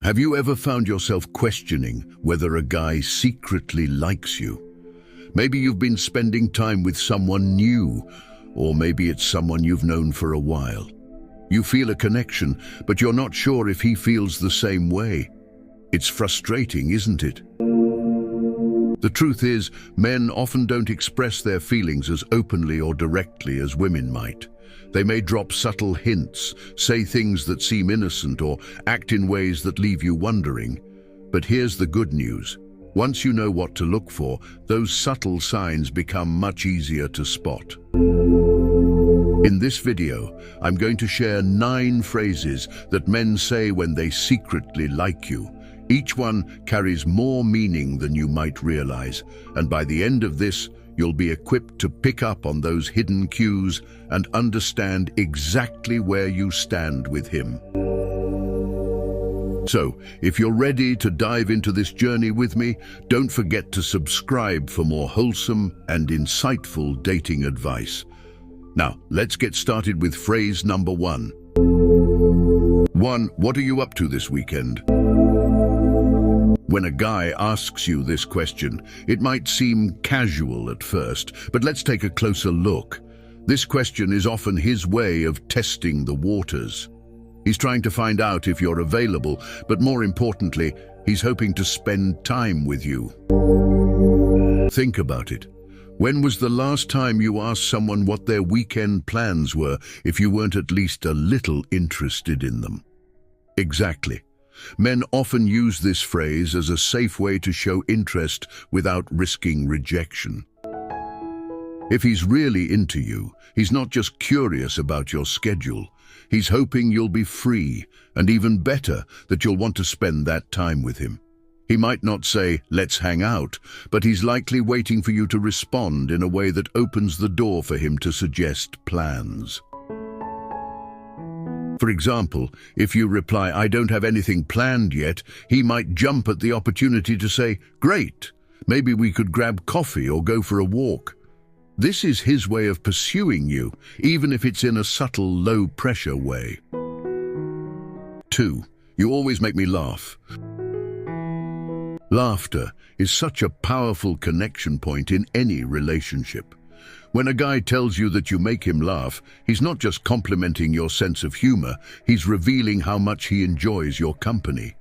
Have you ever found yourself questioning whether a guy secretly likes you? Maybe you've been spending time with someone new, or maybe it's someone you've known for a while. You feel a connection, but you're not sure if he feels the same way. It's frustrating, isn't it? The truth is, men often don't express their feelings as openly or directly as women might. They may drop subtle hints, say things that seem innocent, or act in ways that leave you wondering. But here's the good news. Once you know what to look for, those subtle signs become much easier to spot. In this video, I'm going to share 9 phrases that men say when they secretly like you. Each one carries more meaning than you might realize, and by the end of this, you'll be equipped to pick up on those hidden cues and understand exactly where you stand with him. So, if you're ready to dive into this journey with me, don't forget to subscribe for more wholesome and insightful dating advice. Now, let's get started with phrase number 1. 1. What are you up to this weekend? When a guy asks you this question, it might seem casual at first, but let's take a closer look. This question is often his way of testing the waters. He's trying to find out if you're available, but more importantly, he's hoping to spend time with you. Think about it. When was the last time you asked someone what their weekend plans were if you weren't at least a little interested in them? Exactly. Men often use this phrase as a safe way to show interest without risking rejection. If he's really into you, he's not just curious about your schedule. He's hoping you'll be free, and even better, that you'll want to spend that time with him. He might not say, "Let's hang out," but he's likely waiting for you to respond in a way that opens the door for him to suggest plans. For example, if you reply, "I don't have anything planned yet," he might jump at the opportunity to say, "Great, maybe we could grab coffee or go for a walk." This is his way of pursuing you, even if it's in a subtle, low-pressure way. 2. You always make me laugh. Laughter is such a powerful connection point in any relationship. When a guy tells you that you make him laugh, he's not just complimenting your sense of humor, he's revealing how much he enjoys your company.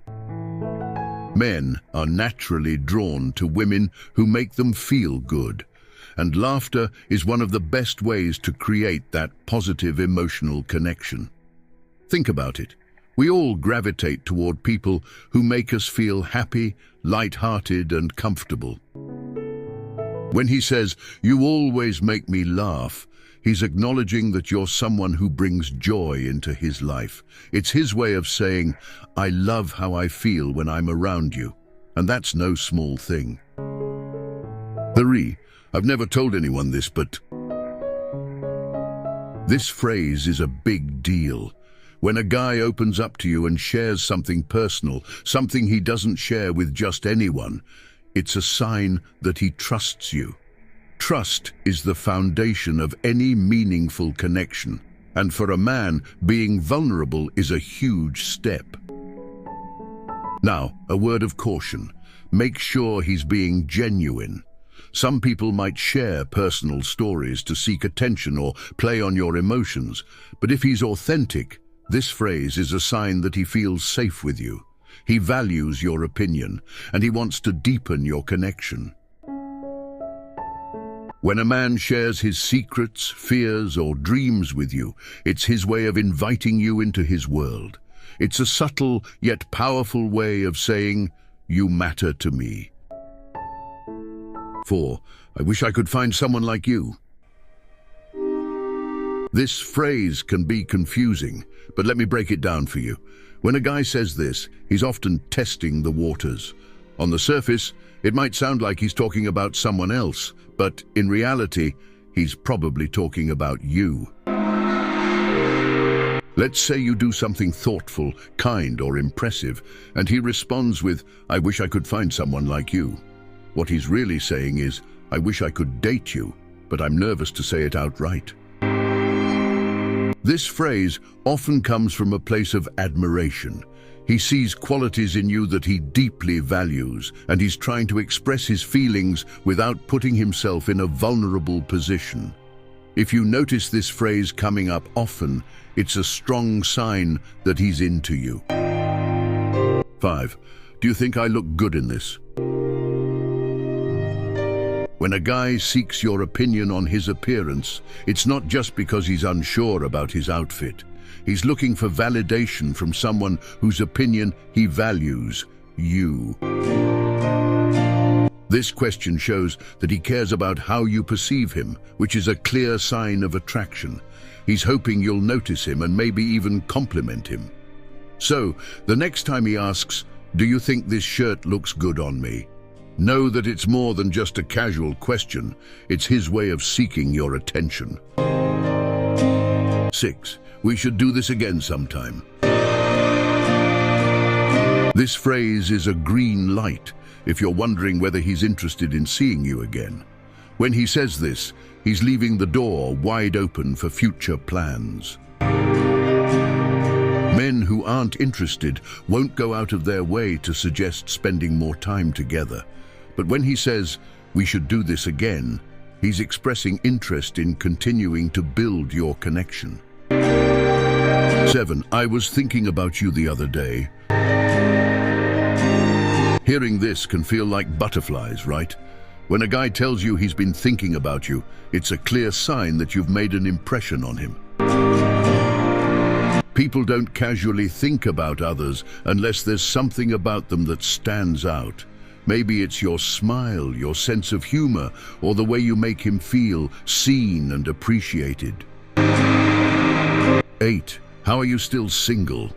Men are naturally drawn to women who make them feel good, and laughter is one of the best ways to create that positive emotional connection. Think about it. We all gravitate toward people who make us feel happy, light-hearted, and comfortable. When he says, "You always make me laugh," he's acknowledging that you're someone who brings joy into his life. It's his way of saying, "I love how I feel when I'm around you." And that's no small thing. 3. I've never told anyone this, but this phrase is a big deal. When a guy opens up to you and shares something personal, something he doesn't share with just anyone, it's a sign that he trusts you. Trust is the foundation of any meaningful connection, and for a man, being vulnerable is a huge step. Now, a word of caution. Make sure he's being genuine. Some people might share personal stories to seek attention or play on your emotions, but if he's authentic, this phrase is a sign that he feels safe with you. He values your opinion, and he wants to deepen your connection. When a man shares his secrets, fears, or dreams with you, it's his way of inviting you into his world. It's a subtle yet powerful way of saying, "You matter to me." 4. I wish I could find someone like you. This phrase can be confusing, but let me break it down for you. When a guy says this, he's often testing the waters. On the surface, it might sound like he's talking about someone else, but in reality, he's probably talking about you. Let's say you do something thoughtful, kind, or impressive, and he responds with, "I wish I could find someone like you." What he's really saying is, "I wish I could date you, but I'm nervous to say it outright." This phrase often comes from a place of admiration. He sees qualities in you that he deeply values, and he's trying to express his feelings without putting himself in a vulnerable position. If you notice this phrase coming up often, it's a strong sign that he's into you. 5. Do you think I look good in this? When a guy seeks your opinion on his appearance, it's not just because he's unsure about his outfit. He's looking for validation from someone whose opinion he values, you. This question shows that he cares about how you perceive him, which is a clear sign of attraction. He's hoping you'll notice him and maybe even compliment him. So, the next time he asks, "Do you think this shirt looks good on me?" know that it's more than just a casual question. It's his way of seeking your attention. 6. We should do this again sometime. This phrase is a green light if you're wondering whether he's interested in seeing you again. When he says this, he's leaving the door wide open for future plans. Men who aren't interested won't go out of their way to suggest spending more time together. But when he says, "We should do this again," he's expressing interest in continuing to build your connection. 7. I was thinking about you the other day. Hearing this can feel like butterflies, right? When a guy tells you he's been thinking about you, it's a clear sign that you've made an impression on him. People don't casually think about others unless there's something about them that stands out. Maybe it's your smile, your sense of humor, or the way you make him feel seen and appreciated. 8. How are you still single?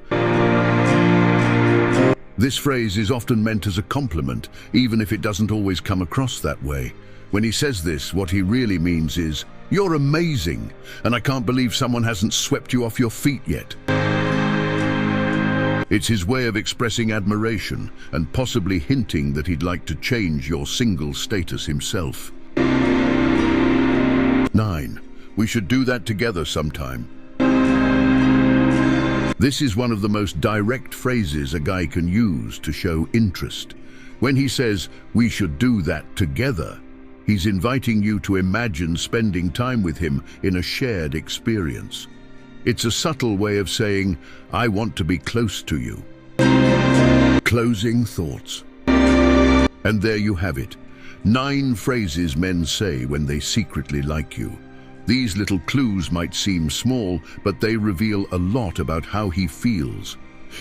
This phrase is often meant as a compliment, even if it doesn't always come across that way. When he says this, what he really means is, "You're amazing, and I can't believe someone hasn't swept you off your feet yet." It's his way of expressing admiration and possibly hinting that he'd like to change your single status himself. 9. We should do that together sometime. This is one of the most direct phrases a guy can use to show interest. When he says, "We should do that together," he's inviting you to imagine spending time with him in a shared experience. It's a subtle way of saying, "I want to be close to you." Closing thoughts. And there you have it. 9 phrases men say when they secretly like you. These little clues might seem small, but they reveal a lot about how he feels.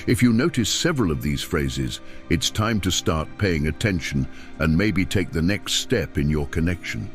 If you notice several of these phrases, it's time to start paying attention and maybe take the next step in your connection.